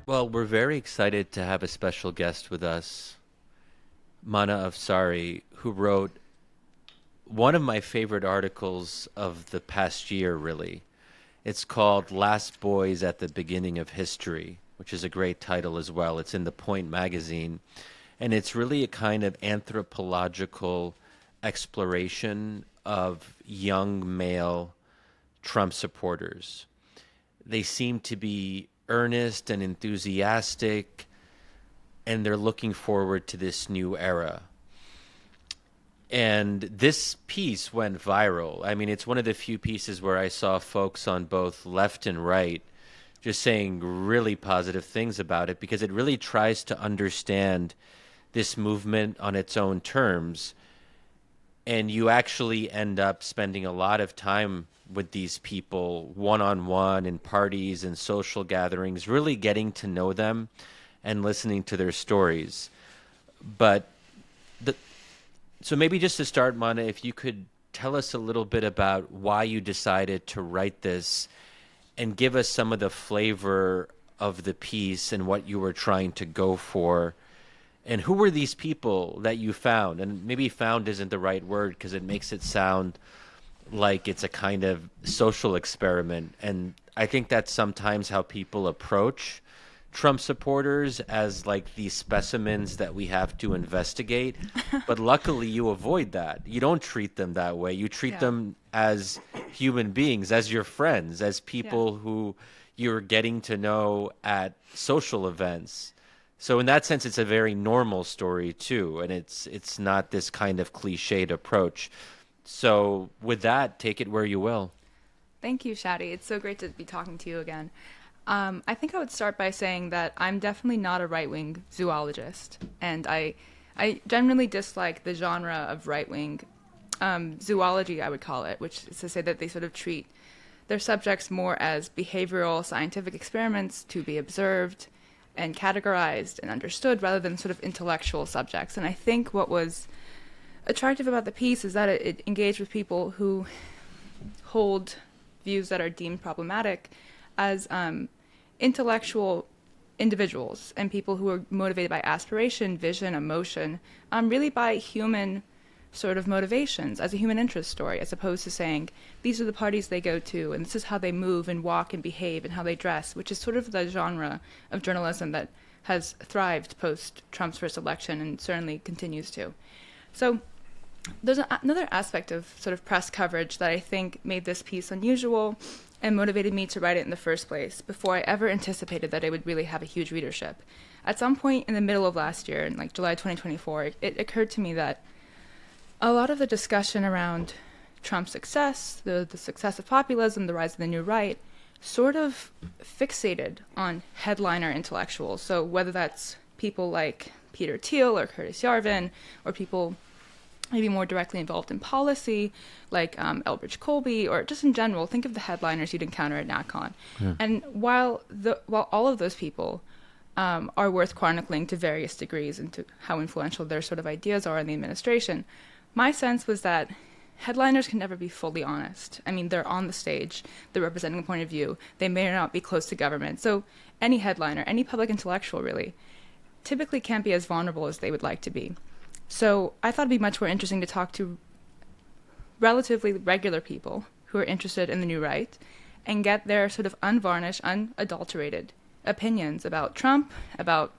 Well, we're very excited to have a special guest with us, Mana Afsari, who wrote one of my favorite articles of the past year, really. It's called Last Boys at the Beginning of History, which is a great title as well. It's in the Point magazine. And it's really a kind of anthropological exploration of young male Trump supporters. They seem to be earnest and enthusiastic, and they're looking forward to this new era. And this piece went viral. I mean, it's one of the few pieces where I saw folks on both left and right just saying really positive things about it, because it really tries to understand this movement on its own terms. And you actually end up spending a lot of time with these people one-on-one in parties and social gatherings, really getting to know them and listening to their stories. But so maybe just to start, Mana, if you could tell us a little bit about why you decided to write this and give us some of the flavor of the piece and what you were trying to go for. And who were these people that you found? And maybe found isn't the right word because it makes it sound like it's a kind of social experiment. And I think that's sometimes how people approach Trump supporters, as like these specimens that we have to investigate. But luckily you avoid that. You don't treat them that way. You treat them as human beings, as your friends, as people who you're getting to know at social events. So in that sense, it's a very normal story too. And it's not this kind of cliched approach. So with that, take it where you will. Thank you, Shadi. It's so great to be talking to you again. I think I would start by saying that I'm definitely not a right-wing zoologist, and I generally dislike the genre of right-wing zoology, I would call it, which is to say that they sort of treat their subjects more as behavioral scientific experiments to be observed and categorized and understood rather than sort of intellectual subjects. And I think what was attractive about the piece is that it engaged with people who hold views that are deemed problematic as intellectual individuals and people who are motivated by aspiration, vision, emotion, really by human sort of motivations as a human interest story, as opposed to saying these are the parties they go to and this is how they move and walk and behave and how they dress, which is sort of the genre of journalism that has thrived post Trump's first election and certainly continues to. So there's another aspect of sort of press coverage that I think made this piece unusual and motivated me to write it in the first place before I ever anticipated that it would really have a huge readership. At some point in the middle of last year, in like July 2024, it occurred to me that a lot of the discussion around Trump's success, the success of populism, the rise of the new right, sort of fixated on headliner intellectuals. So whether that's people like Peter Thiel or Curtis Yarvin, or people maybe more directly involved in policy, like Elbridge Colby, or just in general, think of the headliners you'd encounter at NatCon. Yeah. And while all of those people are worth chronicling to various degrees into how influential their sort of ideas are in the administration, my sense was that headliners can never be fully honest. I mean, they're on the stage, they're representing a point of view, they may or not be close to government. So any headliner, any public intellectual really, typically can't be as vulnerable as they would like to be. So I thought it'd be much more interesting to talk to relatively regular people who are interested in the new right and get their sort of unvarnished, unadulterated opinions about Trump, about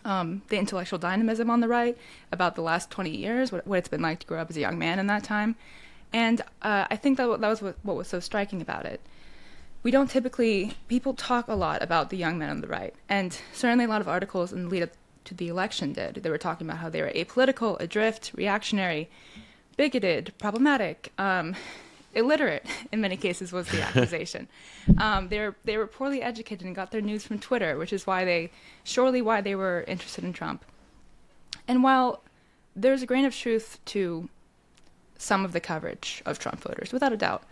the intellectual dynamism on the right, about the last 20 years, what it's been like to grow up as a young man in that time. And I think that was what was so striking about it. We don't typically, people talk a lot about the young men on the right, and certainly a lot of articles in the lead up to the election did. They were talking about how they were apolitical, adrift, reactionary, bigoted, problematic, illiterate, in many cases was the accusation. They were poorly educated and got their news from Twitter, which is why they were interested in Trump. And while there's a grain of truth to some of the coverage of Trump voters, without a doubt.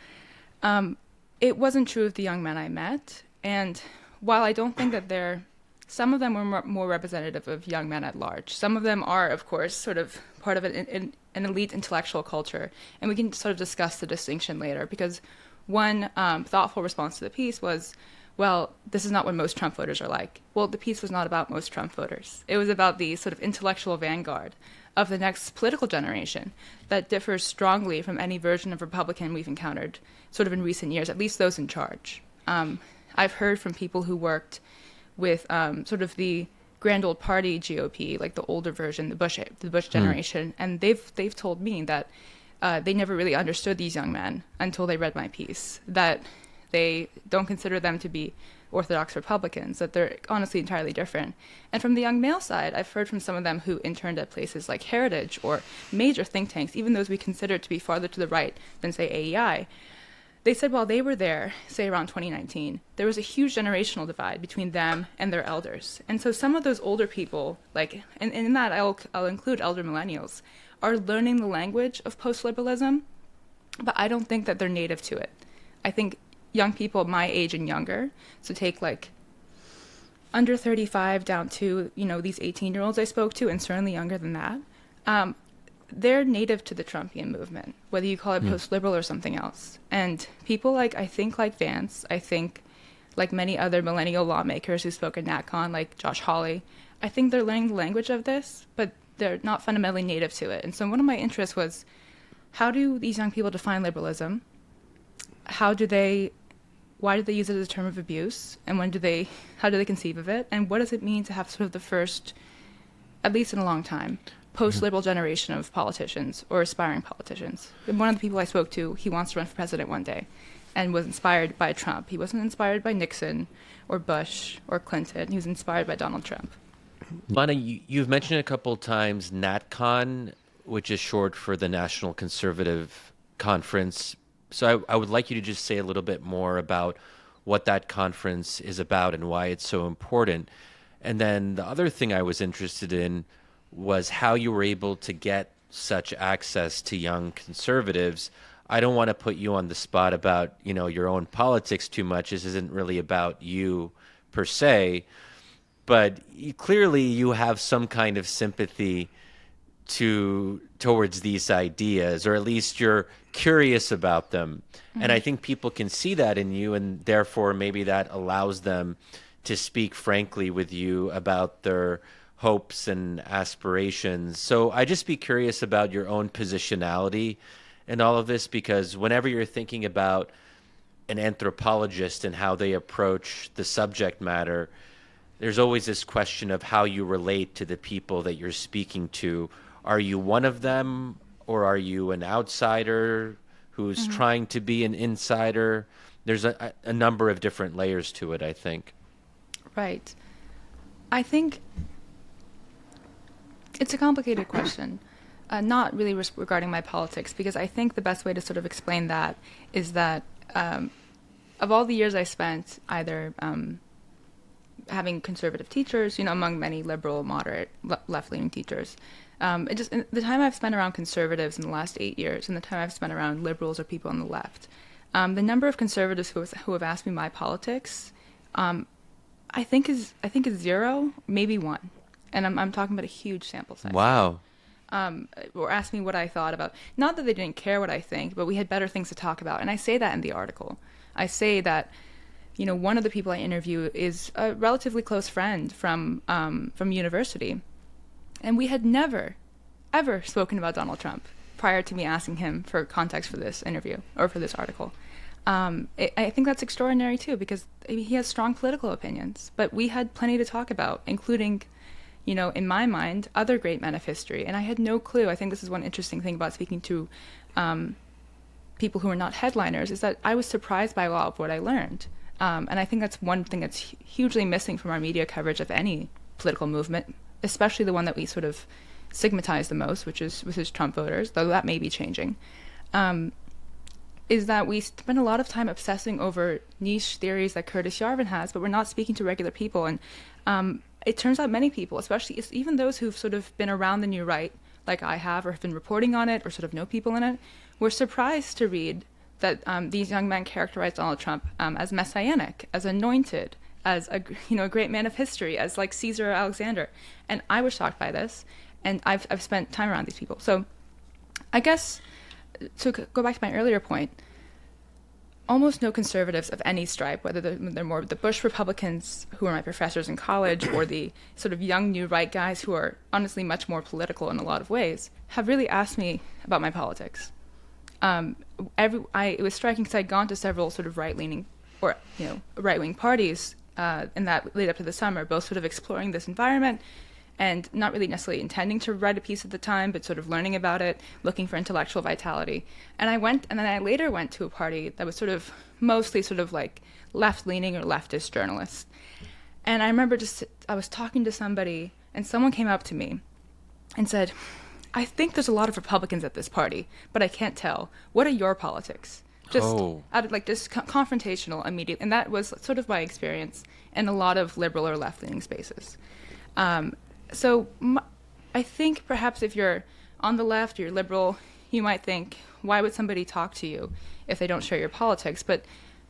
It wasn't true of the young men I met, and while I don't think that some of them were more representative of young men at large. Some of them are, of course, sort of part of an elite intellectual culture, and we can sort of discuss the distinction later, because one thoughtful response to the piece was, well, this is not what most Trump voters are like. Well, the piece was not about most Trump voters. It was about the sort of intellectual vanguard of the next political generation that differs strongly from any version of Republican we've encountered sort of in recent years, at least those in charge. I've heard from people who worked with sort of the grand old party GOP, like the older version, the Bush generation, and they've told me that they never really understood these young men until they read my piece, that they don't consider them to be Orthodox Republicans, that they're honestly entirely different. And from the young male side, I've heard from some of them who interned at places like Heritage or major think tanks, even those we consider to be farther to the right than, say, AEI. They said while they were there, say around 2019, there was a huge generational divide between them and their elders. And so some of those older people, like, and in that I'll include elder millennials, are learning the language of post-liberalism, but I don't think that they're native to it. I think young people my age and younger, so take like under 35 down to, these 18-year-olds I spoke to, and certainly younger than that, they're native to the Trumpian movement, whether you call it post-liberal or something else. And people like Vance, I think like many other millennial lawmakers who spoke at NatCon, like Josh Hawley, I think they're learning the language of this, but they're not fundamentally native to it. And so one of my interests was, how do these young people define liberalism? Why do they use it as a term of abuse? And how do they conceive of it? And what does it mean to have sort of the first, at least in a long time, post-liberal generation of politicians or aspiring politicians? And one of the people I spoke to, he wants to run for president one day and was inspired by Trump. He wasn't inspired by Nixon or Bush or Clinton. He was inspired by Donald Trump. Lana, you've mentioned a couple times NatCon, which is short for the National Conservative Conference. So I would like you to just say a little bit more about what that conference is about and why it's so important. And then the other thing I was interested in was how you were able to get such access to young conservatives. I don't want to put you on the spot about, your own politics too much. This isn't really about you per se, but clearly you have some kind of sympathy towards these ideas, or at least you're curious about them. Mm-hmm. And I think people can see that in you, and therefore maybe that allows them to speak frankly with you about their hopes and aspirations. So I'd just be curious about your own positionality in all of this, because whenever you're thinking about an anthropologist and how they approach the subject matter, there's always this question of how you relate to the people that you're speaking to. Are you one of them, or are you an outsider who's trying to be an insider? There's a number of different layers to it, I think. Right. I think it's a complicated question, not really regarding my politics, because I think the best way to sort of explain that is that of all the years I spent either having conservative teachers, among many liberal, moderate, left-leaning teachers, the time I've spent around conservatives in the last 8 years and the time I've spent around liberals or people on the left, the number of conservatives who have asked me my politics, I think is zero, maybe one. And I'm talking about a huge sample size. Wow. Or asked me what I thought about. Not that they didn't care what I think, but we had better things to talk about. And I say that in the article. I say that, one of the people I interview is a relatively close friend from university. And we had never, ever spoken about Donald Trump prior to me asking him for context for this interview or for this article. I think that's extraordinary, too, because he has strong political opinions. But we had plenty to talk about, including, in my mind, other great men of history. And I had no clue. I think this is one interesting thing about speaking to people who are not headliners, is that I was surprised by a lot of what I learned. And I think that's one thing that's hugely missing from our media coverage of any political movement, especially the one that we sort of stigmatize the most, which is Trump voters, though that may be changing, is that we spend a lot of time obsessing over niche theories that Curtis Yarvin has, but we're not speaking to regular people. And it turns out many people, especially even those who've sort of been around the new right like I have or have been reporting on it or sort of know people in it, were surprised to read that these young men characterized Donald Trump as messianic, as anointed, as a great man of history, as like Caesar or Alexander. And I was shocked by this, and I've spent time around these people. So I guess, to go back to my earlier point, almost no conservatives of any stripe, whether they're more the Bush Republicans who are my professors in college or the sort of young new right guys who are honestly much more political in a lot of ways, have really asked me about my politics. It was striking because I'd gone to several sort of right-leaning or right-wing parties in that lead up to the summer, both sort of exploring this environment and not really necessarily intending to write a piece at the time, but sort of learning about it, looking for intellectual vitality. And then I later went to a party that was sort of mostly sort of like left-leaning or leftist journalists. And I remember I was talking to somebody, and someone came up to me and said, "I think there's a lot of Republicans at this party, but I can't tell. What are your politics?" Just out of just confrontational immediately. And that was sort of my experience in a lot of liberal or left-leaning spaces. So I think perhaps if you're on the left, you're liberal, you might think, why would somebody talk to you if they don't share your politics? But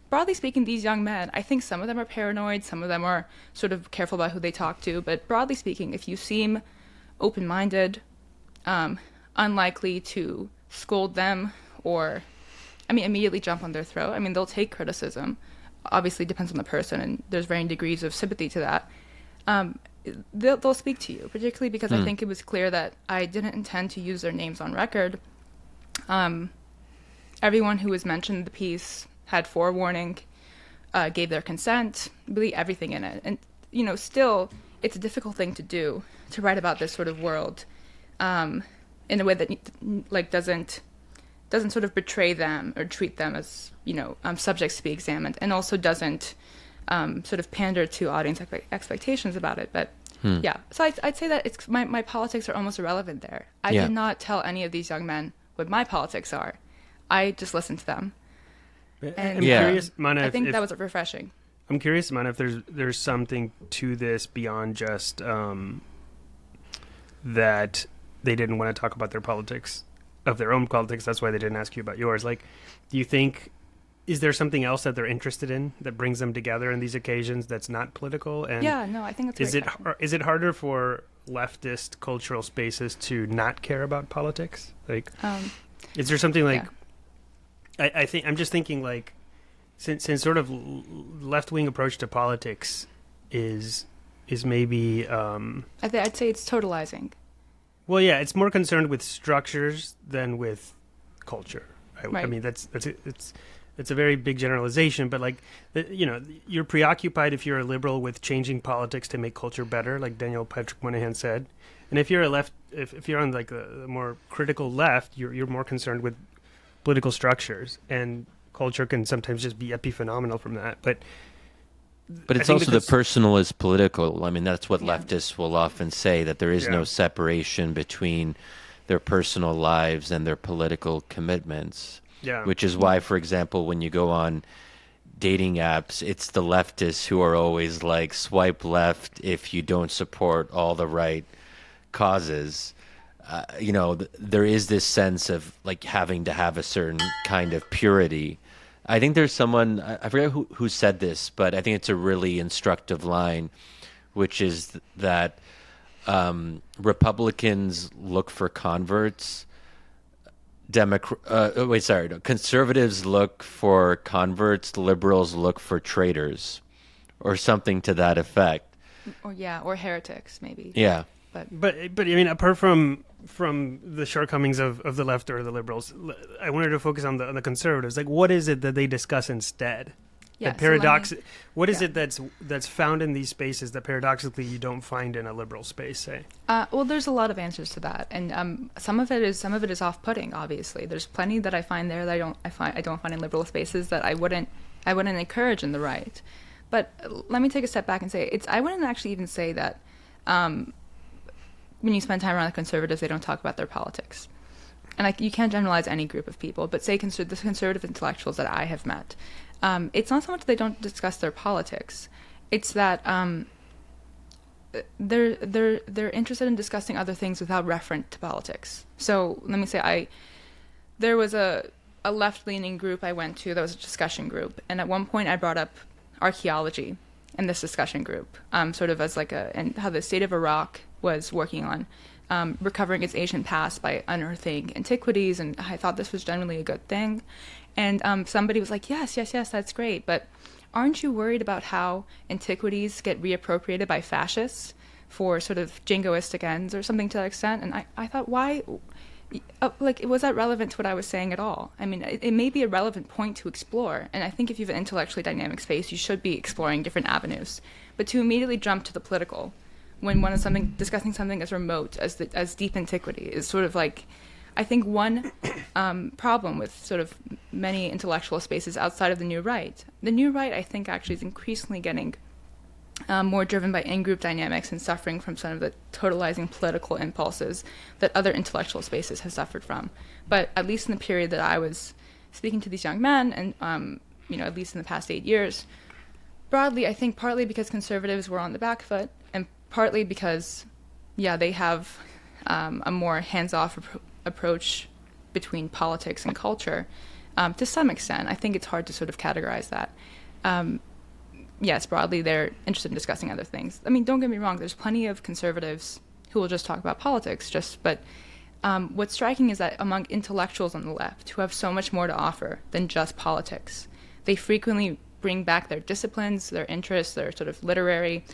broadly speaking, these young men, I think some of them are paranoid, some of them are sort of careful about who they talk to. But broadly speaking, if you seem open-minded, unlikely to scold them or, immediately jump on their throat. They'll take criticism. Obviously, it depends on the person, and there's varying degrees of sympathy to that. They'll speak to you, particularly because I think it was clear that I didn't intend to use their names on record. Everyone who was mentioned in the piece had forewarning, gave their consent, really everything in it. And, still, it's a difficult thing to do, to write about this sort of world in a way that doesn't sort of betray them or treat them as, subjects to be examined, and also doesn't sort of pander to audience expectations about it. But yeah, so I'd say that it's my politics are almost irrelevant there. I did not tell any of these young men what my politics are. I just listened to them. And I'm curious, Mana, I think that was refreshing. I'm curious, Mana, if there's something to this beyond just that they didn't want to talk about their politics, of their own politics. That's why they didn't ask you about yours. Like, do you think, is there something else that they're interested in that brings them together in these occasions that's not political? And I think that's is it harder for leftist cultural spaces to not care about politics? Like, is there something like, I think, I'm just thinking like, since sort of left-wing approach to politics is maybe... I'd say it's totalizing. Well, yeah, it's more concerned with structures than with culture. Right. I mean, it's a very big generalization, but like, you're preoccupied if you're a liberal with changing politics to make culture better, like Daniel Patrick Moynihan said. And if you're if you're on like the more critical left, you're more concerned with political structures, and culture can sometimes just be epiphenomenal from that. But it's also the personal is political. That's what leftists will often say, that there is no separation between their personal lives and their political commitments. Yeah. Which is why, for example, when you go on dating apps, it's the leftists who are always like, swipe left if you don't support all the right causes. There is this sense of like having to have a certain kind of purity. I think there's someone, I forget who said this, but I think it's a really instructive line, which is that Republicans look for converts. Conservatives look for converts, liberals look for traitors, or something to that effect. Or heretics, maybe. Yeah. But apart from the shortcomings of the left or the liberals, I wanted to focus on the conservatives. Like, what is it that they discuss instead? Yeah, what is it that's found in these spaces that paradoxically you don't find in a liberal space, say? Well, there's a lot of answers to that, and some of it is off-putting. Obviously, there's plenty that I find there that I don't find in liberal spaces that I wouldn't encourage in the right. But let me take a step back and say I wouldn't actually even say that when you spend time around the conservatives, they don't talk about their politics. And you can't generalize any group of people, but say the conservative intellectuals that I have met. It's not so much they don't discuss their politics. It's that they're interested in discussing other things without reference to politics. So let me say, there was a left-leaning group I went to that was a discussion group, and at one point I brought up archaeology in this discussion group, sort of as like and how the state of Iraq was working on recovering its ancient past by unearthing antiquities, and I thought this was generally a good thing. And somebody was like, yes, that's great, but aren't you worried about how antiquities get reappropriated by fascists for sort of jingoistic ends or something to that extent? And I thought, why? Was that relevant to what I was saying at all? I mean, it may be a relevant point to explore, and I think if you have an intellectually dynamic space, you should be exploring different avenues. But to immediately jump to the political when one is discussing something as remote as deep antiquity is sort of like, I think one problem with sort of many intellectual spaces outside of the New Right. The New Right, I think, actually is increasingly getting more driven by in-group dynamics and suffering from some of the totalizing political impulses that other intellectual spaces have suffered from. But at least in the period that I was speaking to these young men, and at least in the past 8 years, broadly, I think partly because conservatives were on the back foot, and partly because, they have a more hands-off approach between politics and culture, to some extent. I think it's hard to sort of categorize that. Yes, broadly, they're interested in discussing other things. I mean, don't get me wrong, there's plenty of conservatives who will just talk about politics, but what's striking is that among intellectuals on the left who have so much more to offer than just politics, they frequently bring back their disciplines, their interests, their sort of literary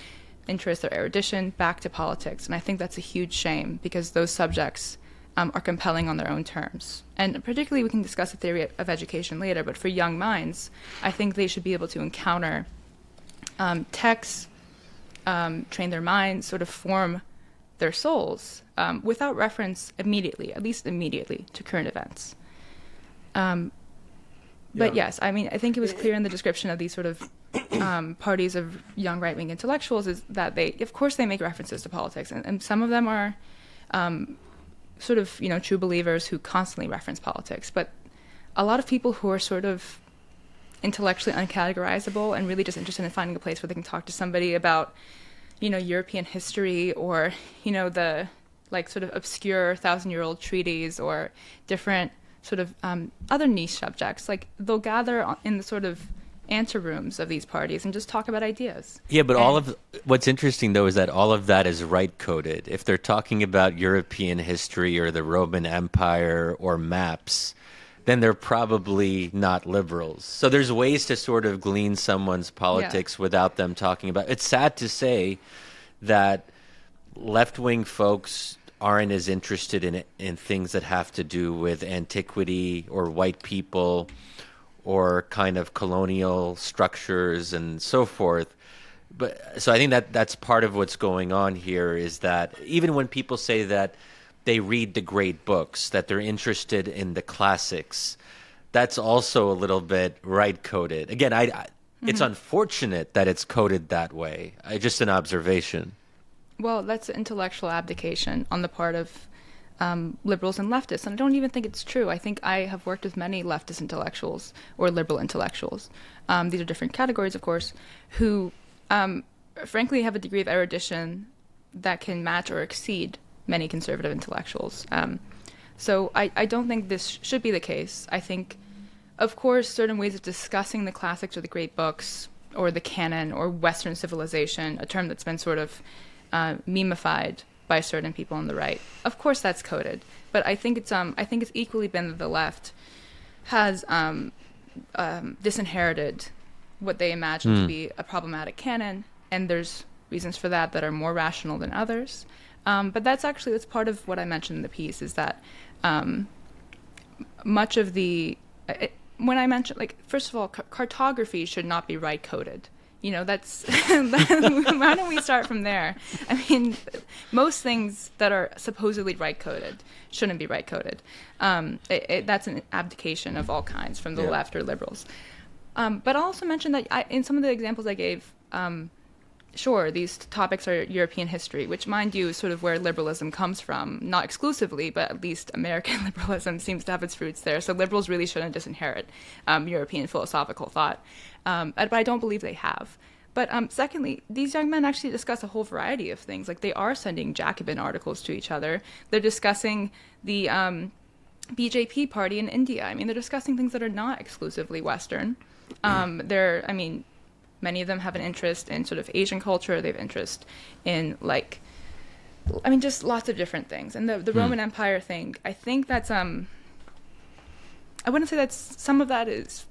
interests, their erudition back to politics. And I think that's a huge shame because those subjects are compelling on their own terms. And particularly, we can discuss the theory of education later, but for young minds, I think they should be able to encounter texts, train their minds, sort of form their souls without reference at least immediately, to current events. But yes, I mean, I think it was clear in the description of these sort of parties of young right-wing intellectuals is that of course, they make references to politics, and some of them are sort of, true believers who constantly reference politics. But a lot of people who are sort of intellectually uncategorizable and really just interested in finding a place where they can talk to somebody about, European history or, the like sort of obscure 1,000-year-old treaties or different sort of other niche subjects. Like they'll gather in the sort of anterooms of these parties and just talk about ideas. Yeah, but what's interesting though is that all of that is right coded. If they're talking about European history or the Roman Empire or maps, then they're probably not liberals. So there's ways to sort of glean someone's politics without them talking about. It's sad to say that left-wing folks aren't as interested in things that have to do with antiquity or white people or kind of colonial structures and so forth. But so I think that's part of what's going on here is that even when people say that they read the great books, that they're interested in the classics, that's also a little bit right-coded. Again, it's unfortunate that it's coded that way. Just an observation. Well, that's intellectual abdication on the part of liberals and leftists, and I don't even think it's true. I think I have worked with many leftist intellectuals or liberal intellectuals. These are different categories, of course, who frankly have a degree of erudition that can match or exceed many conservative intellectuals. So I don't think this should be the case. I think, of course, certain ways of discussing the classics or the great books or the canon or Western civilization, a term that's been sort of memified by certain people on the right. Of course, that's coded, but I think it's equally been that the left has disinherited what they imagine to be a problematic canon, and there's reasons for that are more rational than others. But that's part of what I mentioned in the piece is that much of when I mentioned, like, first of all, cartography should not be right coded. That's why don't we start from there? I mean, most things that are supposedly right coded shouldn't be right coded. That's an abdication of all kinds from the left or liberals. But I'll also mention that in some of the examples I gave, sure, these topics are European history, which, mind you, is sort of where liberalism comes from. Not exclusively, but at least American liberalism seems to have its roots there. So liberals really shouldn't disinherit European philosophical thought. But I don't believe they have. But secondly, these young men actually discuss a whole variety of things. Like, they are sending Jacobin articles to each other. They're discussing the BJP party in India. I mean, they're discussing things that are not exclusively Western. Many of them have an interest in sort of Asian culture. They have interest in, like, just lots of different things. And the Roman Empire thing, I think that's, I wouldn't say that's, some of that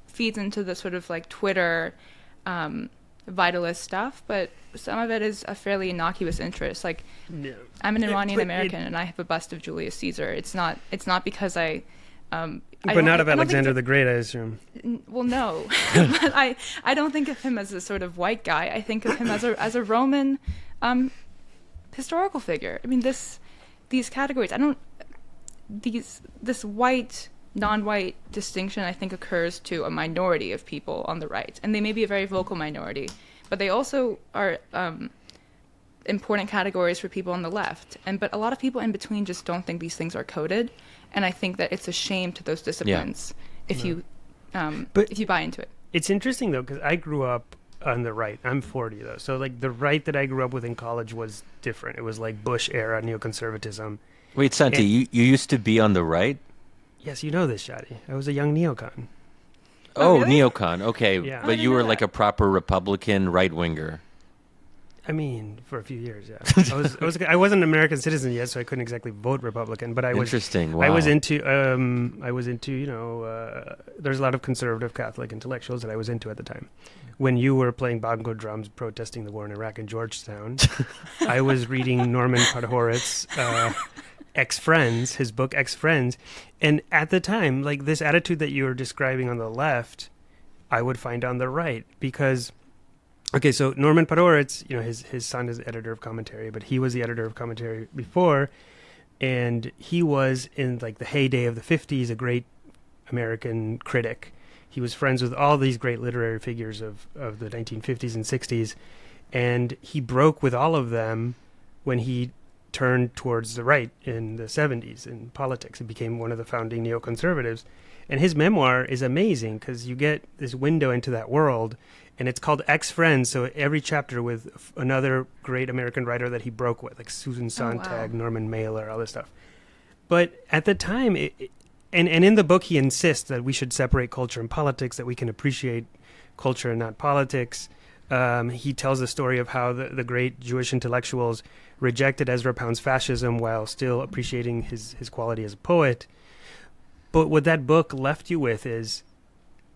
feeds into the sort of, like, Twitter vitalist stuff, but some of it is a fairly innocuous interest. Like, Yeah. I'm an Iranian American and I have a bust of Julius Caesar. It's not because I but not of Alexander the Great, I assume. Well, no. But I don't think of him as a sort of white guy. I think of him as a Roman historical figure. I mean, these categories, this white, non-white distinction, I think, occurs to a minority of people on the right. And they may be a very vocal minority, but they also are important categories for people on the left. But a lot of people in between just don't think these things are coded. And I think that it's a shame to those disciplines if you buy into it. It's interesting, though, because I grew up on the right. I'm 40, though. So, like, the right that I grew up with in college was different. It was, like, Bush-era neoconservatism. Wait, Santi, you used to be on the right? Yes, you know this, Shadi. I was a young neocon. Oh, really? neocon. Okay. Yeah. But you were like a proper Republican right-winger. I mean, for a few years, yeah. I wasn't an American citizen yet, so I couldn't exactly vote Republican. But I was Interesting. Wow. I was into there's a lot of conservative Catholic intellectuals that I was into at the time. When you were playing bongo drums protesting the war in Iraq in Georgetown, I was reading Norman Podhoretz's Ex-Friends, his book Ex-Friends, and at the time, like, this attitude that you were describing on the left, I would find on the right, because. Okay, so Norman Podhoretz, his son is editor of commentary, but he was the editor of commentary before, and he was, in, like, the heyday of the 50s, a great American critic. He was friends with all these great literary figures of the 1950s and 60s, and he broke with all of them when he turned towards the right in the 70s in politics. He became one of the founding neoconservatives, and his memoir is amazing because you get this window into that world. And it's called Ex-Friends, so every chapter with another great American writer that he broke with, like Susan Sontag, Norman Mailer, all this stuff. But at the time, and in the book he insists that we should separate culture and politics, that we can appreciate culture and not politics. He tells the story of how the great Jewish intellectuals rejected Ezra Pound's fascism while still appreciating his quality as a poet. But what that book left you with is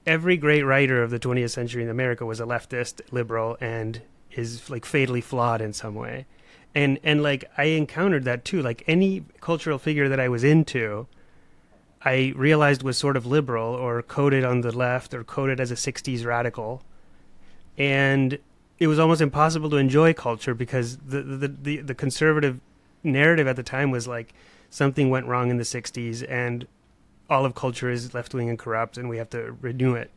every great writer of the 20th century in America was a leftist, liberal, and is, like, fatally flawed in some way. And like, I encountered that too. Like, any cultural figure that I was into, I realized was sort of liberal or coded on the left or coded as a 60s radical. And it was almost impossible to enjoy culture because the conservative narrative at the time was like, something went wrong in the 60s and all of culture is left-wing and corrupt, and we have to renew it.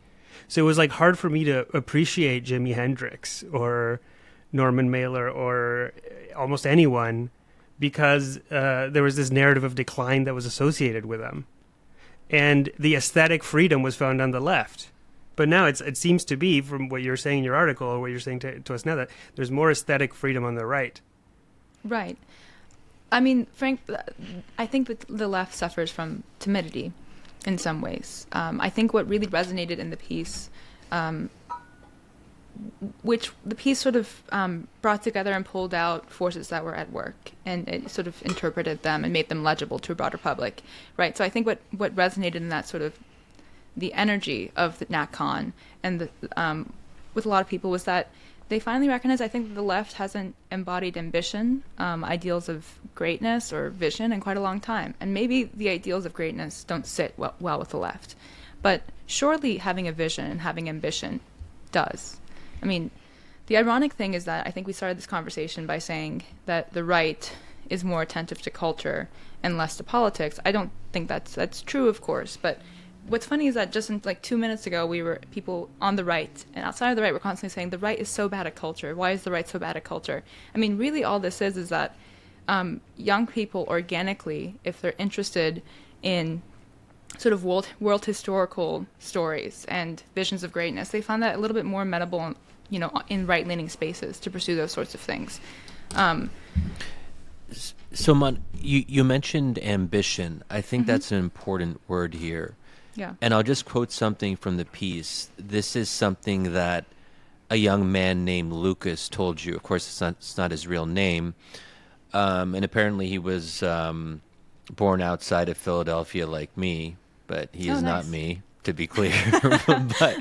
So it was, like, hard for me to appreciate Jimi Hendrix or Norman Mailer or almost anyone because there was this narrative of decline that was associated with them. And the aesthetic freedom was found on the left. But now it seems to be, from what you're saying in your article or what you're saying to us now, that there's more aesthetic freedom on the right. Right. I mean, Frank, I think that the left suffers from timidity in some ways. I think what really resonated in the piece, which the piece sort of brought together and pulled out forces that were at work, and it sort of interpreted them and made them legible to a broader public, right? So I think what resonated in that sort of the energy of the NatCon and with a lot of people was that they finally recognized, I think, that the left hasn't embodied ambition, ideals of greatness or vision in quite a long time. And maybe the ideals of greatness don't sit well with the left. But surely having a vision and having ambition does. I mean, the ironic thing is that I think we started this conversation by saying that the right is more attentive to culture and less to politics. I don't think that's true, of course, but what's funny is that just in, like, 2 minutes ago, people on the right and outside of the right were constantly saying the right is so bad at culture. Why is the right so bad at culture? I mean, really all this is that young people organically, if they're interested in sort of world historical stories and visions of greatness, they find that a little bit more amenable in right-leaning spaces to pursue those sorts of things. So, you mentioned ambition. I think that's an important word here. Yeah. And I'll just quote something from the piece. This is something that a young man named Lucas told you. Of course, it's not his real name. And apparently he was born outside of Philadelphia like me, but he is not me, to be clear. But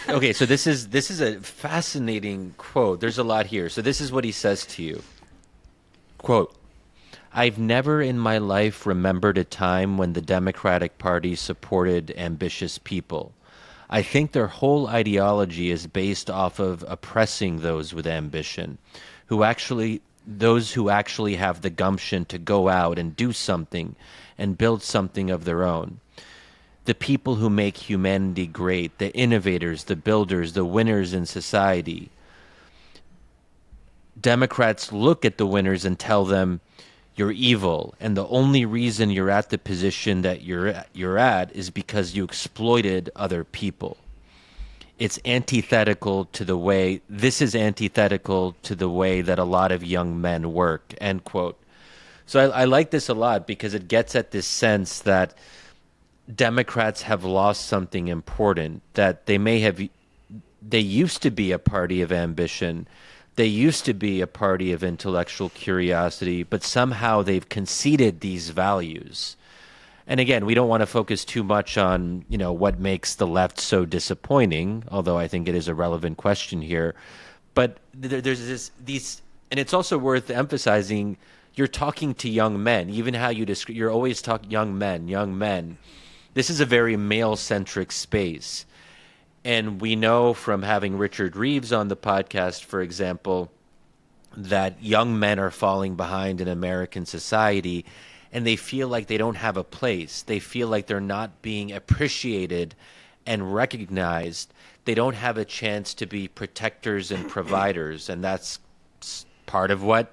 okay, so this is a fascinating quote. There's a lot here. So this is what he says to you. Quote, I've never in my life remembered a time when the Democratic Party supported ambitious people. I think their whole ideology is based off of oppressing those with ambition, those who actually have the gumption to go out and do something and build something of their own. The people who make humanity great, the innovators, the builders, the winners in society. Democrats look at the winners and tell them, you're evil, and the only reason you're at the position that you're at is because you exploited other people. This is antithetical to the way that a lot of young men work, end quote. So I like this a lot because it gets at this sense that Democrats have lost something important, that they used to be a party of ambition. They used to be a party of intellectual curiosity, but somehow they've conceded these values. And again, we don't want to focus too much on, what makes the left so disappointing, although I think it is a relevant question here. But there's these, and it's also worth emphasizing, you're talking to young men, even how you're always talking young men. This is a very male-centric space. And we know from having Richard Reeves on the podcast, for example, that young men are falling behind in American society, and they feel like they don't have a place. They feel like they're not being appreciated and recognized. They don't have a chance to be protectors and providers, and that's part of what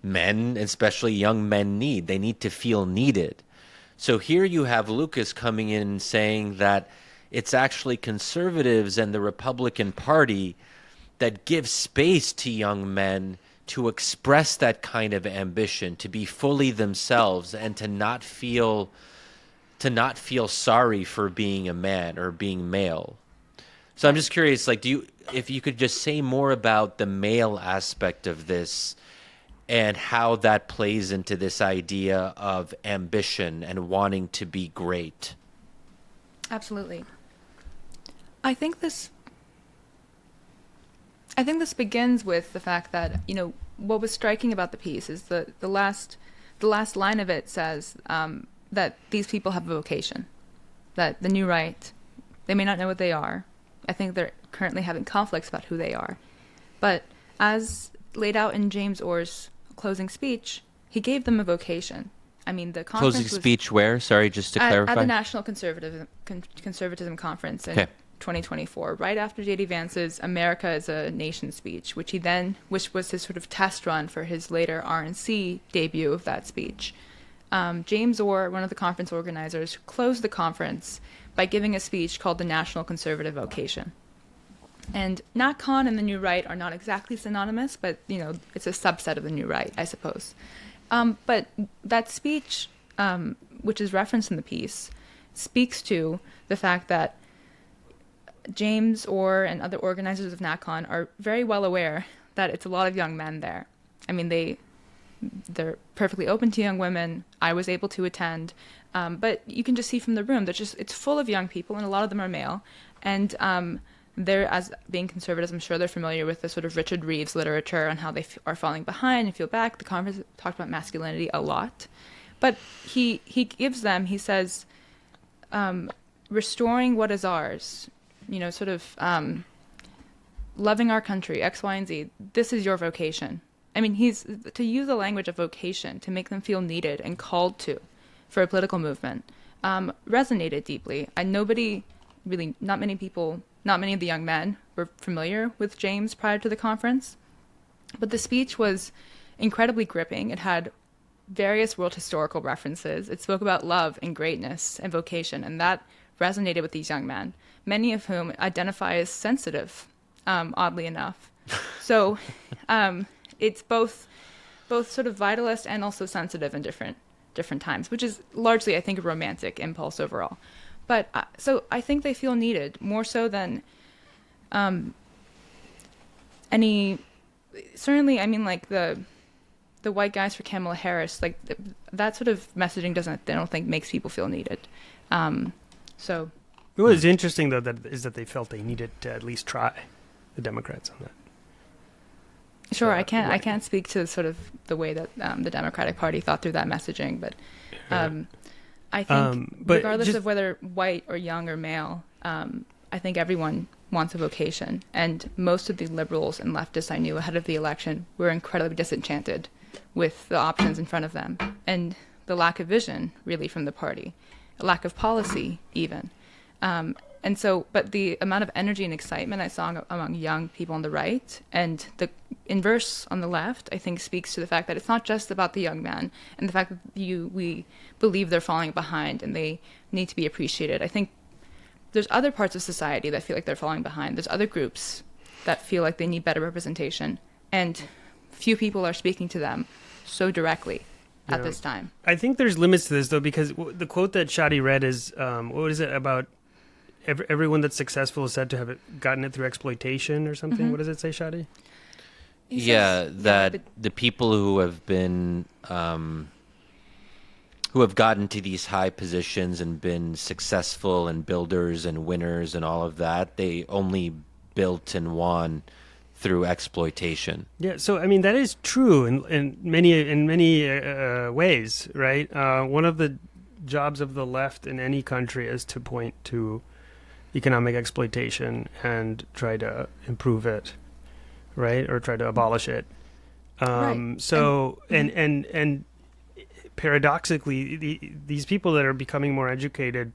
men, especially young men, need. They need to feel needed. So here you have Lucas coming in and saying that it's actually conservatives and the Republican Party that give space to young men to express that kind of ambition, to be fully themselves, and to not feel sorry for being a man or being male. So I'm just curious, if you could just say more about the male aspect of this and how that plays into this idea of ambition and wanting to be great. Absolutely. I think this begins with the fact that, what was striking about the piece is the last line of it says that these people have a vocation, that the new right, they may not know what they are. I think they're currently having conflicts about who they are. But as laid out in James Orr's closing speech, he gave them a vocation. I mean, the conference closing speech where? Sorry, just to clarify. At the National Conservatism Conference in 2024, right after J.D. Vance's America as a Nation speech, which was his sort of test run for his later RNC debut of that speech. James Orr, one of the conference organizers, closed the conference by giving a speech called The National Conservative Vocation. And NatCon and the New Right are not exactly synonymous, but, it's a subset of the New Right, I suppose. But that speech, which is referenced in the piece, speaks to the fact that James Orr and other organizers of NatCon are very well aware that it's a lot of young men there. I mean, they're perfectly open to young women. I was able to attend, but you can just see from the room that it's full of young people, and a lot of them are male. And they're, as being conservatives, I'm sure they're familiar with the sort of Richard Reeves literature on how they are falling behind and feel back. The conference talked about masculinity a lot, but he says, restoring what is ours, loving our country, X, Y, and Z. This is your vocation. I mean, to use the language of vocation to make them feel needed and called to for a political movement resonated deeply. And not many of the young men were familiar with James prior to the conference, but the speech was incredibly gripping. It had various world historical references. It spoke about love and greatness and vocation, and that resonated with these young men, many of whom identify as sensitive oddly enough. So it's both sort of vitalist and also sensitive in different times, which is largely, I think, a romantic impulse overall. But so I think they feel needed more so than any. Certainly, I mean, like the white guys for Kamala Harris, like that sort of messaging I don't think makes people feel needed. So. What was interesting though that they felt they needed to at least try, the Democrats, on that. Sure, I can't speak to sort of the way that the Democratic Party thought through that messaging, but I think regardless of whether white or young or male, I think everyone wants a vocation, and most of the liberals and leftists I knew ahead of the election were incredibly disenchanted with the options in front of them and the lack of vision, really, from the party, a lack of policy, even. And so, but the amount of energy and excitement I saw among young people on the right and the inverse on the left, I think speaks to the fact that it's not just about the young man and the fact that we believe they're falling behind and they need to be appreciated. I think there's other parts of society that feel like they're falling behind. There's other groups that feel like they need better representation, and few people are speaking to them so directly at this time. I think there's limits to this, though, because the quote that Shadi read is, what is it about? Everyone that's successful is said to have gotten it through exploitation or something. Mm-hmm. What does it say, Shadi? The people who have been who have gotten to these high positions and been successful and builders and winners and all of that, they only built and won through exploitation. Yeah, so I mean that is true in many ways, right? One of the jobs of the left in any country is to point to economic exploitation and try to improve it, right, or try to abolish it. Right. So and paradoxically, these people that are becoming more educated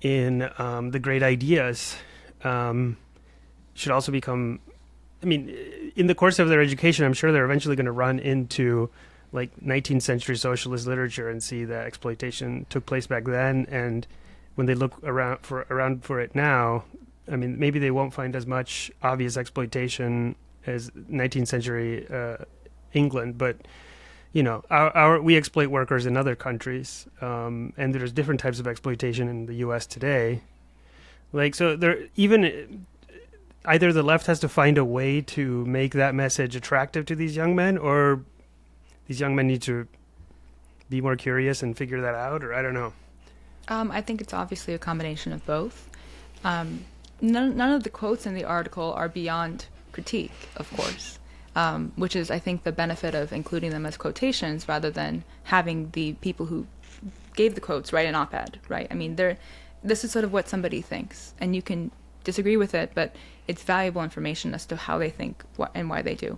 in the great ideas should also become. I mean, in the course of their education, I'm sure they're eventually going to run into like 19th century socialist literature and see that exploitation took place back then. And when they look around for it now, I mean, maybe they won't find as much obvious exploitation as 19th century England, but you know, we exploit workers in other countries, and there's different types of exploitation in the U.S. today. Like, so there even. Either the left has to find a way to make that message attractive to these young men, or these young men need to be more curious and figure that out, or I don't know. I think it's obviously a combination of both. None of the quotes in the article are beyond critique, of course, which is, I think, the benefit of including them as quotations rather than having the people who gave the quotes write an op-ed, right? I mean, this is sort of what somebody thinks, and you can disagree with it, but it's valuable information as to how they think and why they do.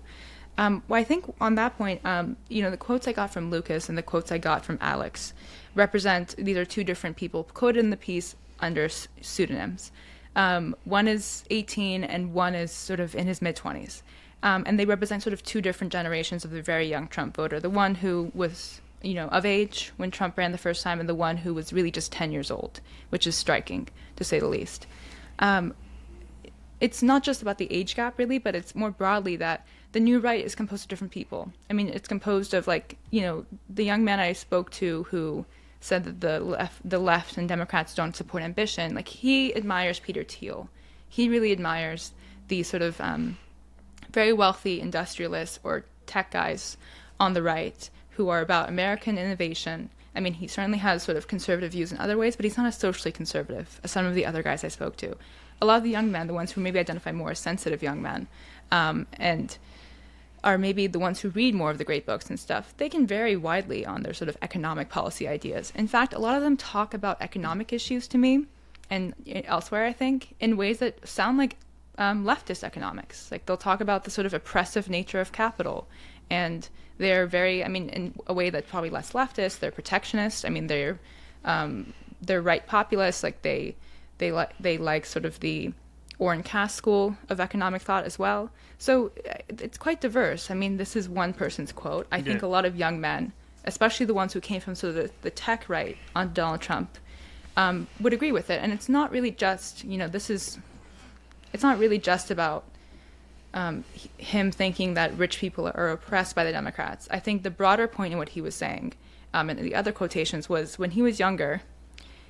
Well, I think on that point, the quotes I got from Lucas and the quotes I got from Alex represent, these are two different people quoted in the piece under pseudonyms. One is 18 and one is sort of in his mid-20s. And they represent sort of two different generations of the very young Trump voter. The one who was, of age when Trump ran the first time, and the one who was really just 10 years old, which is striking, to say the least. It's not just about the age gap, really, but it's more broadly that the new right is composed of different people. I mean, it's composed of, the young man I spoke to who said that the left and Democrats don't support ambition. Like, he admires Peter Thiel. He really admires the sort of very wealthy industrialists or tech guys on the right who are about American innovation. I mean, he certainly has sort of conservative views in other ways, but he's not as socially conservative as some of the other guys I spoke to. A lot of the young men, the ones who maybe identify more as sensitive young men, and are maybe the ones who read more of the great books and stuff, they can vary widely on their sort of economic policy ideas. In fact, a lot of them talk about economic issues to me, and elsewhere, I think, in ways that sound like leftist economics. Like, they'll talk about the sort of oppressive nature of capital, and they're very, in a way that's probably less leftist, they're protectionist. I mean, they're right populists. Like, they like sort of the Orrin Cass school of economic thought as well. So it's quite diverse. I mean, this is one person's quote. I think a lot of young men, especially the ones who came from sort of the tech right on Donald Trump, would agree with it. And it's not really just, it's not really just about him thinking that rich people are oppressed by the Democrats. I think the broader point in what he was saying, and the other quotations, was when he was younger,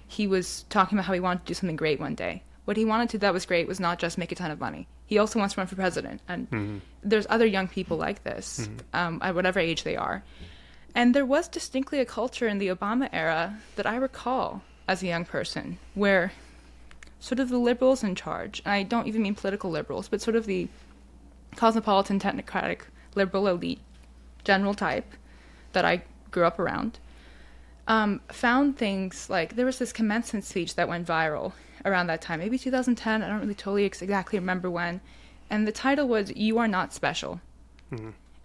he was talking about how he wanted to do something great one day. What he wanted to that was great was not just make a ton of money. He also wants to run for president. And there's other young people like this, at whatever age they are. And there was distinctly a culture in the Obama era that I recall as a young person where sort of the liberals in charge, and I don't even mean political liberals, but sort of the cosmopolitan, technocratic, liberal elite, general type that I grew up around, found things like, there was this commencement speech that went viral around that time, maybe 2010, I don't really totally exactly remember when, and the title was, "You Are Not Special."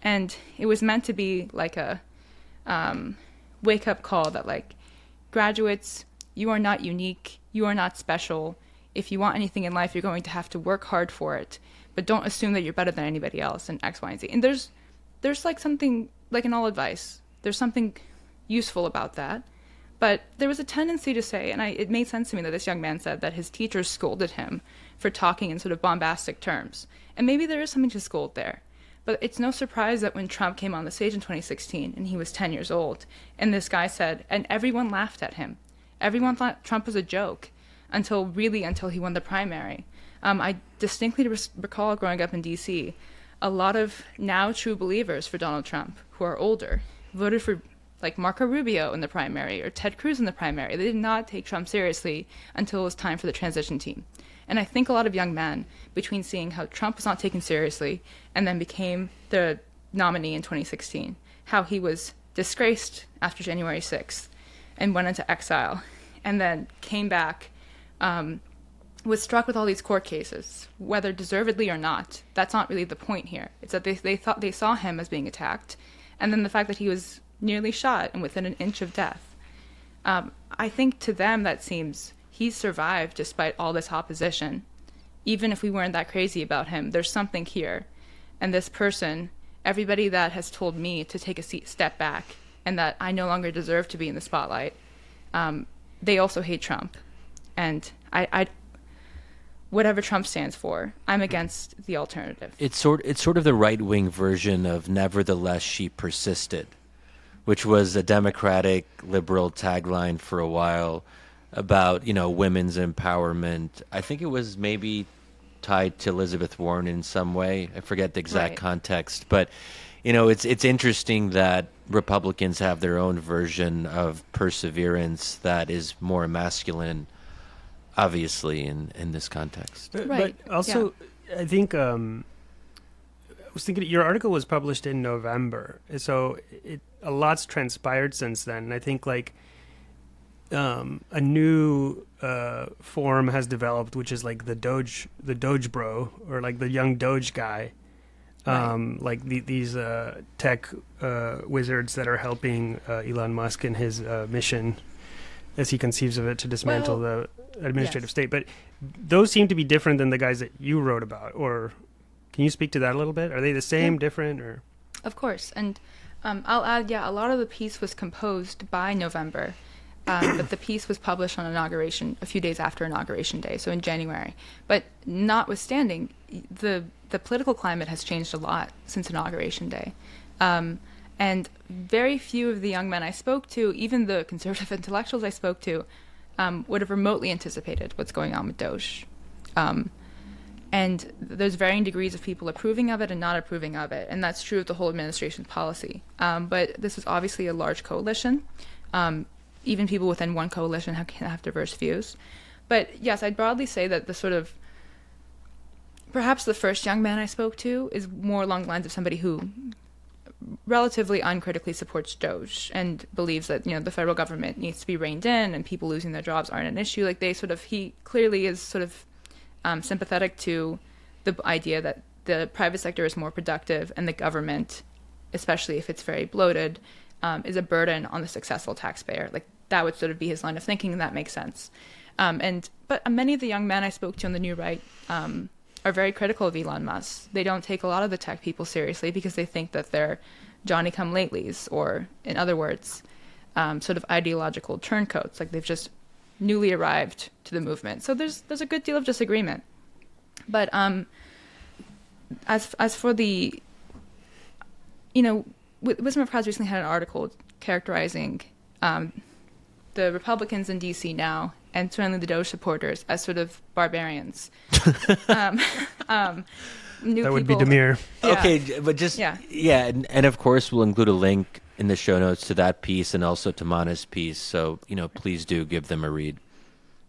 And it was meant to be like a wake-up call that, like, graduates, you are not unique, you are not special. If you want anything in life, you're going to have to work hard for it, but don't assume that you're better than anybody else, and X, Y, and Z. And there's like something, like in all advice, there's something useful about that. But there was a tendency to say, and it made sense to me that this young man said that his teachers scolded him for talking in sort of bombastic terms. And maybe there is something to scold there. But it's no surprise that when Trump came on the stage in 2016, and he was 10 years old, and this guy said, and everyone laughed at him. Everyone thought Trump was a joke until he won the primary. I distinctly recall growing up in D.C., a lot of now true believers for Donald Trump, who are older, voted for like Marco Rubio in the primary or Ted Cruz in the primary. They did not take Trump seriously until it was time for the transition team. And I think a lot of young men, between seeing how Trump was not taken seriously and then became the nominee in 2016, how he was disgraced after January 6th and went into exile and then came back, was struck with all these court cases, whether deservedly or not. That's not really the point here. It's that they thought they saw him as being attacked, and then the fact that he was nearly shot and within an inch of death. I think to them that seems he's survived despite all this opposition. Even if we weren't that crazy about him, there's something here. And this person, everybody that has told me to take a step back and that I no longer deserve to be in the spotlight, they also hate Trump. And I whatever Trump stands for, I'm against the alternative. It's sort of the right-wing version of "Nevertheless, she persisted," which was a Democratic liberal tagline for a while about, women's empowerment. I think it was maybe tied to Elizabeth Warren in some way. I forget the exact context, but it's interesting that Republicans have their own version of perseverance that is more masculine, obviously, in this context. But also, I think I was thinking your article was published in November, so a lot's transpired since then. And I think a new form has developed, which is like the Doge bro, or like the young Doge guy, like these tech wizards that are helping Elon Musk in his mission, as he conceives of it, to dismantle the administrative state. But those seem to be different than the guys that you wrote about. Or can you speak to that a little bit? Are they the same, different, or? Of course. And I'll add, a lot of the piece was composed by November, but the piece was published on inauguration, a few days after Inauguration Day, so in January. But notwithstanding, the political climate has changed a lot since Inauguration Day. And very few of the young men I spoke to, even the conservative intellectuals I spoke to, would have remotely anticipated what's going on with DOGE. And there's varying degrees of people approving of it and not approving of it, and that's true of the whole administration's policy. But this is obviously a large coalition. Even people within one coalition have diverse views. But yes, I'd broadly say that perhaps the first young man I spoke to is more along the lines of somebody who relatively uncritically supports DOGE and believes that, the federal government needs to be reined in and people losing their jobs aren't an issue. Like he clearly is sort of sympathetic to the idea that the private sector is more productive and the government, especially if it's very bloated, is a burden on the successful taxpayer. Like that would sort of be his line of thinking, and that makes sense. But many of the young men I spoke to on the new right are very critical of Elon Musk. They don't take a lot of the tech people seriously because they think that they're Johnny-come-latelys, or in other words, sort of ideological turncoats. Like they've just newly arrived to the movement. So there's a good deal of disagreement. But as for the, Wisdom of Crowds recently had an article characterizing the Republicans in D.C. now, and certainly the DOGE supporters, as sort of barbarians. New That would people. be Demir. Yeah. Okay, but just and of course we'll include a link in the show notes to that piece and also to Mana's piece. So please do give them a read.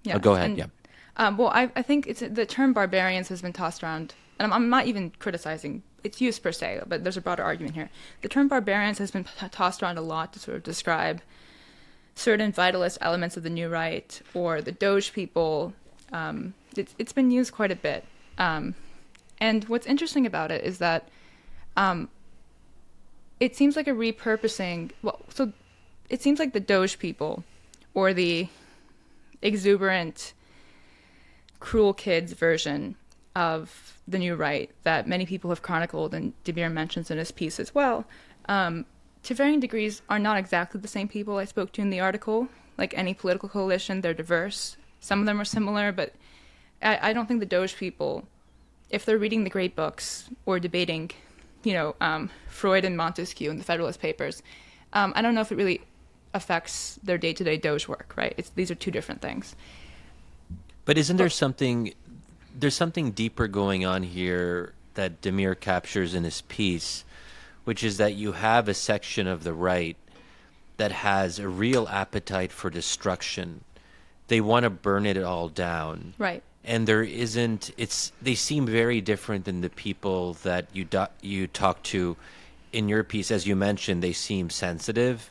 Yeah. Oh, go ahead. Well, I think the term barbarians has been tossed around, and I'm not even criticizing its use per se, but there's a broader argument here. The term barbarians has been tossed around a lot to sort of describe certain vitalist elements of the new right or the DOGE people. It's been used quite a bit. And what's interesting about it is that it seems like a repurposing. So it seems like the DOGE people or the exuberant, cruel kids version of the new right that many people have chronicled, and Demir mentions in his piece as well, to varying degrees are not exactly the same people I spoke to in the article. Like any political coalition, they're diverse. Some of them are similar, but I don't think the DOGE people, if they're reading the great books or debating, Freud and Montesquieu in the Federalist Papers, I don't know if it really affects their day-to-day DOGE work, right? These are two different things. But isn't there something deeper going on here that Demir captures in his piece, which is that you have a section of the right that has a real appetite for destruction. They want to burn it all down. Right. And they seem very different than the people that you talk to in your piece. As you mentioned, they seem sensitive.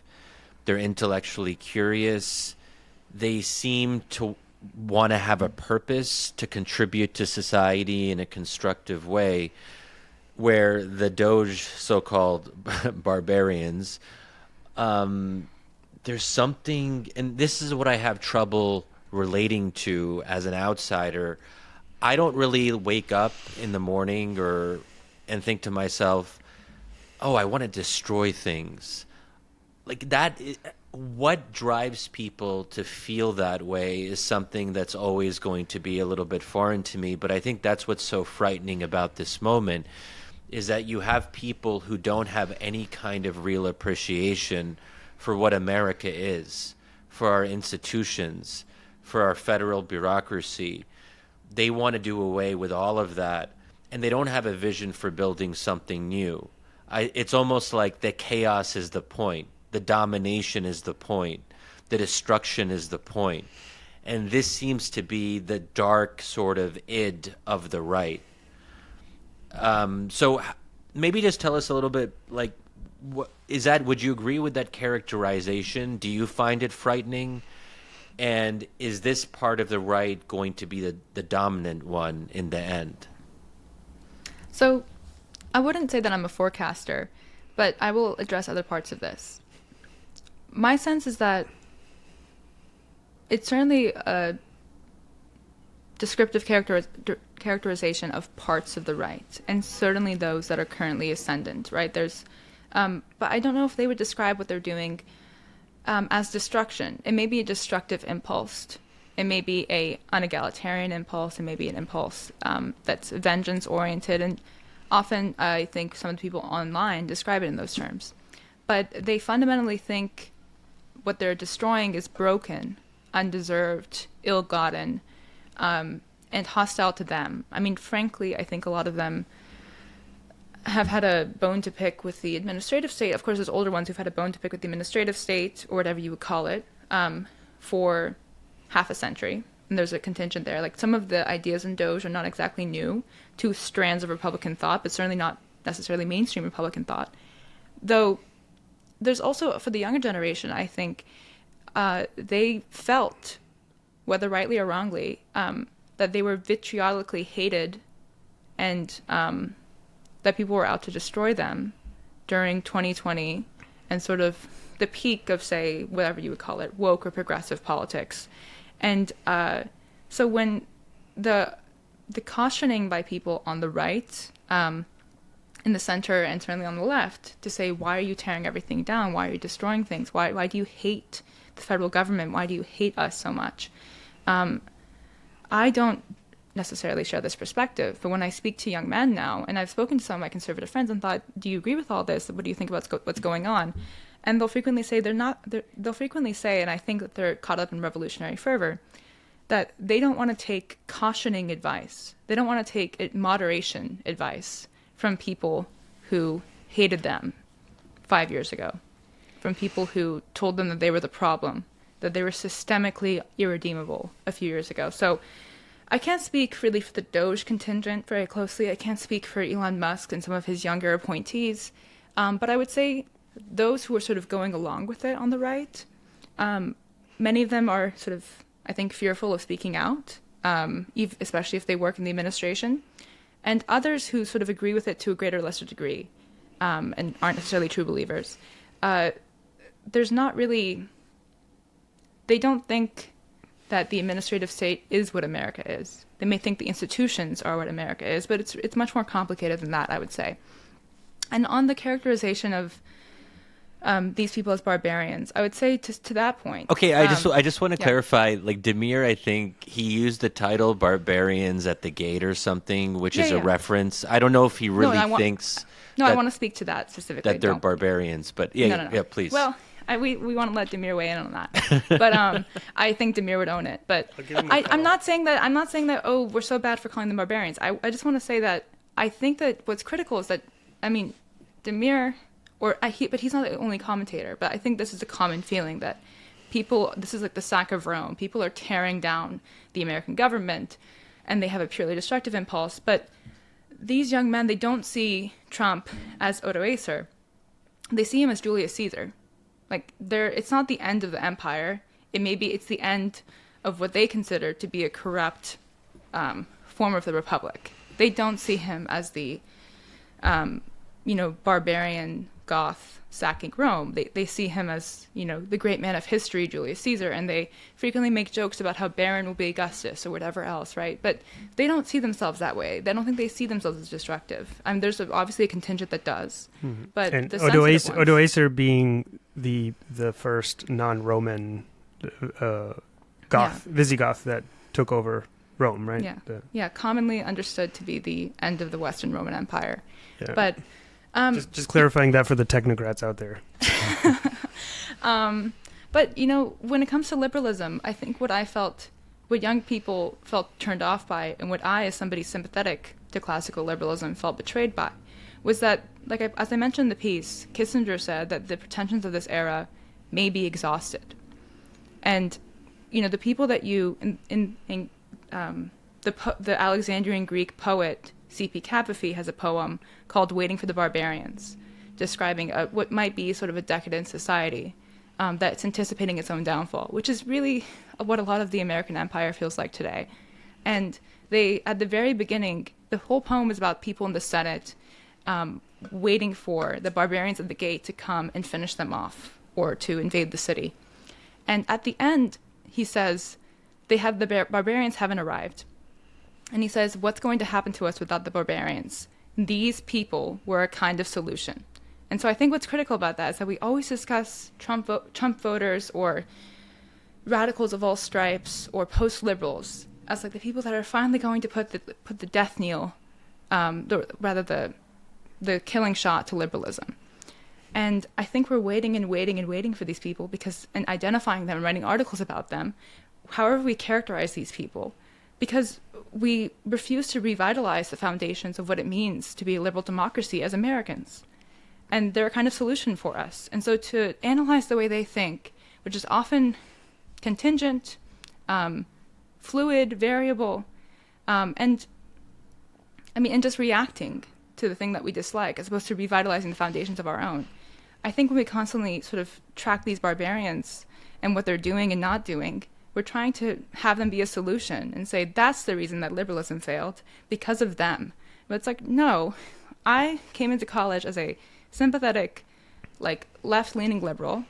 They're intellectually curious. They seem to want to have a purpose to contribute to society in a constructive way, where the DOGE so-called barbarians, there's something, and this is what I have trouble relating to as an outsider. I don't really wake up in the morning and think to myself, oh, I want to destroy things. Like that, what drives people to feel that way is something that's always going to be a little bit foreign to me. But I think that's what's so frightening about this moment, is that you have people who don't have any kind of real appreciation for what America is, for our institutions, for our federal bureaucracy. They want to do away with all of that, and they don't have a vision for building something new. It's almost like the chaos is the point. The domination is the point. The destruction is the point. And this seems to be the dark sort of id of the right. So maybe just tell us a little bit, like, would you agree with that characterization? Do you find it frightening? And is this part of the right going to be the dominant one in the end? So I wouldn't say that I'm a forecaster, but I will address other parts of this. My sense is that it's certainly a descriptive characterization of parts of the right, and certainly those that are currently ascendant, right? But I don't know if they would describe what they're doing as destruction. It may be a destructive impulse. It may be a unegalitarian impulse. It may be an impulse that's vengeance-oriented, and often I think some of the people online describe it in those terms. But they fundamentally think what they're destroying is broken, undeserved, ill-gotten, and hostile to them. I mean, frankly, I think a lot of them have had a bone to pick with the administrative state. Of course, there's older ones who've had a bone to pick with the administrative state, or whatever you would call it, for half a century. And there's a contingent there. Like, some of the ideas in DOGE are not exactly new to strands of Republican thought, but certainly not necessarily mainstream Republican thought. Though there's also, for the younger generation, I think, they felt, whether rightly or wrongly, that they were vitriolically hated and that people were out to destroy them during 2020 and sort of the peak of, say, whatever you would call it, woke or progressive politics. And so when the cautioning by people on the right, in the center and certainly on the left, to say, why are you tearing everything down? Why are you destroying things? Why do you hate the federal government? Why do you hate us so much? I don't necessarily share this perspective. But when I speak to young men now, and I've spoken to some of my conservative friends and thought, do you agree with all this? What do you think about what's going on? And they'll frequently say they'll frequently say, and I think that they're caught up in revolutionary fervor, that they don't want to take cautioning advice. They don't want to take moderation advice from people who hated them 5 years ago, from people who told them that they were the problem, that they were systemically irredeemable a few years ago. So I can't speak really for the DOGE contingent very closely. I can't speak for Elon Musk and some of his younger appointees. But I would say those who are sort of going along with it on the right, many of them are sort of, I think, fearful of speaking out, especially if they work in the administration. And others who sort of agree with it to a greater or lesser degree and aren't necessarily true believers. There's not really... They don't think that the administrative state is what America is. They may think the institutions are what America is, but it's much more complicated than that, I would say. And on the characterization of these people as barbarians, I would say to that point. Okay, I just want to clarify. Like Demir, I think he used the title "barbarians at the gate" or something, which is a reference. I don't know if he really thinks. No, I want to speak to that specifically. That they're barbarians, but yeah, please. Well, we want to let Demir weigh in on that, but I think Demir would own it. But I'm not saying that. I'm not saying that. Oh, we're so bad for calling them barbarians. I just want to say that I think that what's critical is that Demir. But he's not the only commentator, but I think this is a common feeling that this is like the sack of Rome. People are tearing down the American government, and they have a purely destructive impulse. But these young men, they don't see Trump as Odoacer. They see him as Julius Caesar. Like, it's not the end of the empire. It's the end of what they consider to be a corrupt form of the republic. They don't see him as the, barbarian Goth sacking Rome. They see him as, the great man of history, Julius Caesar, and they frequently make jokes about how barren will be Augustus or whatever else, right? But they don't see themselves that way. They don't think they see themselves as destructive. There's obviously a contingent that does. Mm-hmm. But and Odoacer being the first non-Roman Visigoth that took over Rome, right? Yeah, commonly understood to be the end of the Western Roman Empire. Yeah. But just clarifying that for the technocrats out there. But when it comes to liberalism, I think what young people felt turned off by, and what I, as somebody sympathetic to classical liberalism, felt betrayed by, was that, as I mentioned in the piece, Kissinger said that the pretensions of this era may be exhausted, and the people that the Alexandrian Greek poet C.P. Capefy has a poem called "Waiting for the Barbarians," describing what might be sort of a decadent society that's anticipating its own downfall, which is really what a lot of the American empire feels like today. And at the very beginning, the whole poem is about people in the Senate waiting for the barbarians at the gate to come and finish them off or to invade the city. And at the end, he says, the barbarians haven't arrived. And he says, what's going to happen to us without the barbarians? These people were a kind of solution. And so I think what's critical about that is that we always discuss Trump voters or radicals of all stripes or post-liberals as like the people that are finally going to put the death knell, the killing shot to liberalism. And I think we're waiting and waiting and waiting for these people and identifying them and writing articles about them, however we characterize these people, because we refuse to revitalize the foundations of what it means to be a liberal democracy as Americans. And they're a kind of solution for us. And so to analyze the way they think, which is often contingent, fluid, variable, and just reacting to the thing that we dislike, as opposed to revitalizing the foundations of our own. I think when we constantly sort of track these barbarians and what they're doing and not doing, we're trying to have them be a solution and say, that's the reason that liberalism failed, because of them. But it's like, no, I came into college as a sympathetic, left-leaning liberal,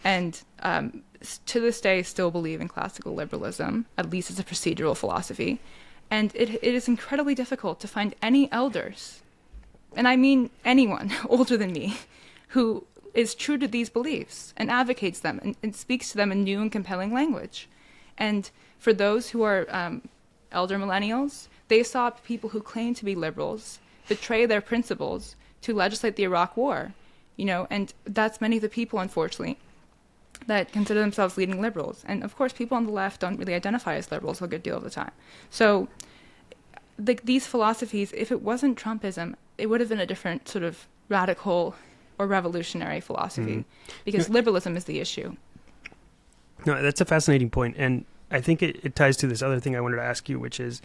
and to this day still believe in classical liberalism, at least as a procedural philosophy. And it is incredibly difficult to find any elders, and I mean anyone older than me, who is true to these beliefs and advocates them and speaks to them in new and compelling language. And for those who are elder millennials, they saw people who claim to be liberals betray their principles to legislate the Iraq War, and that's many of the people, unfortunately, that consider themselves leading liberals. And of course, people on the left don't really identify as liberals a good deal of the time. So these philosophies, if it wasn't Trumpism, it would have been a different sort of radical or revolutionary philosophy, because liberalism is the issue. No, that's a fascinating point, and I think it ties to this other thing I wanted to ask you, which is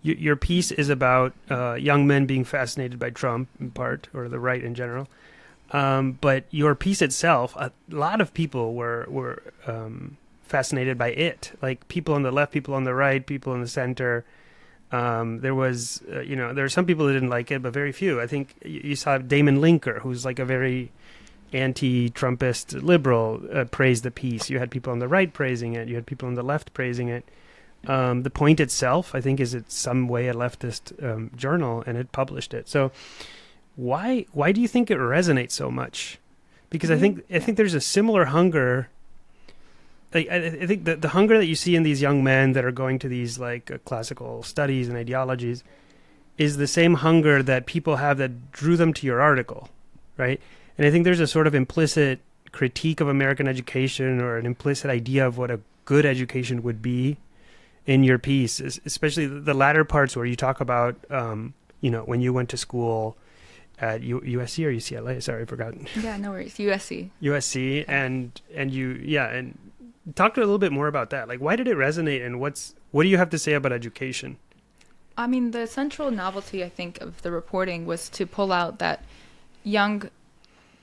your piece is about young men being fascinated by Trump in part, or the right in general. But your piece itself, a lot of people were fascinated by it, like people on the left, people on the right, people in the center. There was, there are some people that didn't like it, but very few. I think you saw Damon Linker, who's like a very anti-Trumpist liberal, praise the piece. You had people on the right praising it. You had people on the left praising it. The point itself, I think, is it's some way a leftist journal, and it published it. So why do you think it resonates so much? Because I think there's a similar hunger. I think the hunger that you see in these young men that are going to these classical studies and ideologies is the same hunger that people have that drew them to your article, right? And I think there's a sort of implicit critique of American education, or an implicit idea of what a good education would be in your piece, especially the latter parts where you talk about, when you went to school at USC or UCLA. Sorry, I forgot. Yeah, no worries. USC. USC, and talk a little bit more about that. Like, why did it resonate, and what do you have to say about education? I mean, the central novelty, I think, of the reporting was to pull out that young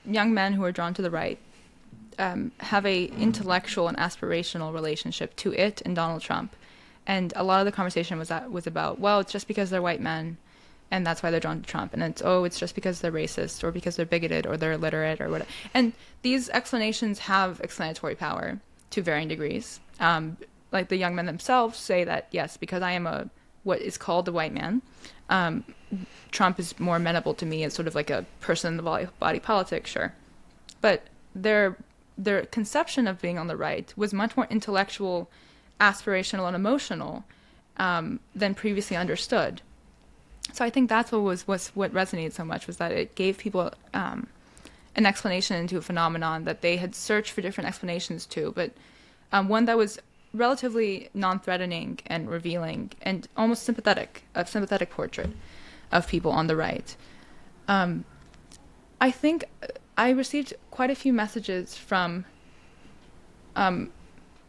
men who are drawn to the right have a intellectual and aspirational relationship to it and Donald Trump. And a lot of the conversation was about, well, it's just because they're white men, and that's why they're drawn to Trump. And it's just because they're racist, or because they're bigoted, or they're illiterate, or whatever. And these explanations have explanatory power to varying degrees. Like the young men themselves say that, yes, because I am what is called a white man, Trump is more amenable to me as sort of like a person in the body politic, sure. But their conception of being on the right was much more intellectual, aspirational, and emotional than previously understood. So I think that's what resonated so much, was that it gave people an explanation into a phenomenon that they had searched for different explanations to, but one that was relatively non-threatening and revealing and almost sympathetic, a sympathetic portrait of people on the right. I think I received quite a few messages from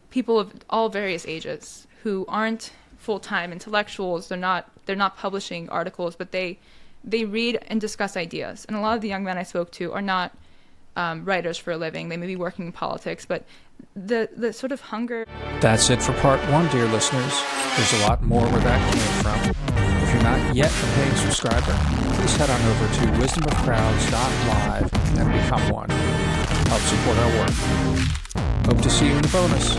people of all various ages who aren't full-time intellectuals. They're not publishing articles, but they read and discuss ideas. And a lot of the young men I spoke to are not writers for a living. They may be working in politics, but the sort of hunger. That's it for part one, dear listeners. There's a lot more where that came from. If you're not yet a paying subscriber, please head on over to wisdomofcrowds.live and become one. Help support our work. Hope to see you in the bonus.